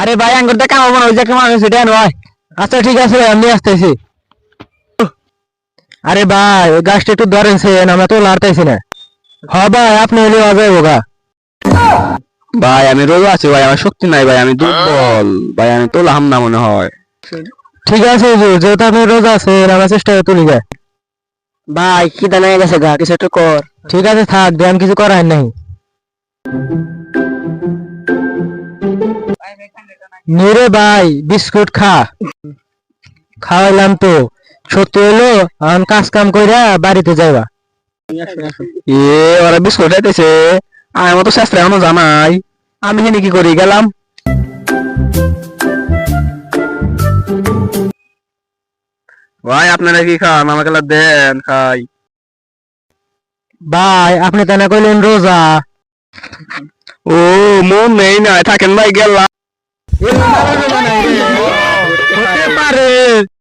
আরে ভাই আঙ্গুর দেখা আমার মনে হচ্ছে কেমন সেটা নয়। আচ্ছা ঠিক আছে আমি আসতেছি। আরে ভাই ওই গাছটা একটু ধরেছেন, আমরা তো লাড়তেছি না। হ ভাই আপনি হলে যাবো গা। ভাই আমি রোজ আছি ভাই, আমার শক্তি নাই ভাই, আমি দুর্বল ভাই, আমি তোলাম না মনে হয়। ঠিক আছে হুজুর, যেহেতু আপনি রোজা আছেন আমরা চেষ্টা করে তুলি গা। ভাই কি দাঁড়িয়ে গেছে গা, কিছু একটু কর। ঠিক আছে থাক, দেন কিছু করার নাই। নিরে ভাই বিস্কুট খা। খাওয়াইলাম তো, সত্যি হলো এখন কাজ কাম কইরা বাড়িতে যাইবা। ওরা বিস্কুট খাইতেছে, আমার তো শাস্ত্রে এখনো জানাই, আমি এখানে কি করি গেলাম। ভাই আপনারা কি খান, আমাকে দেন খাই। ভাই আপনি তো না কইলেন রোজা। ও মন নেই না, থাকেন ভাই গেলাম।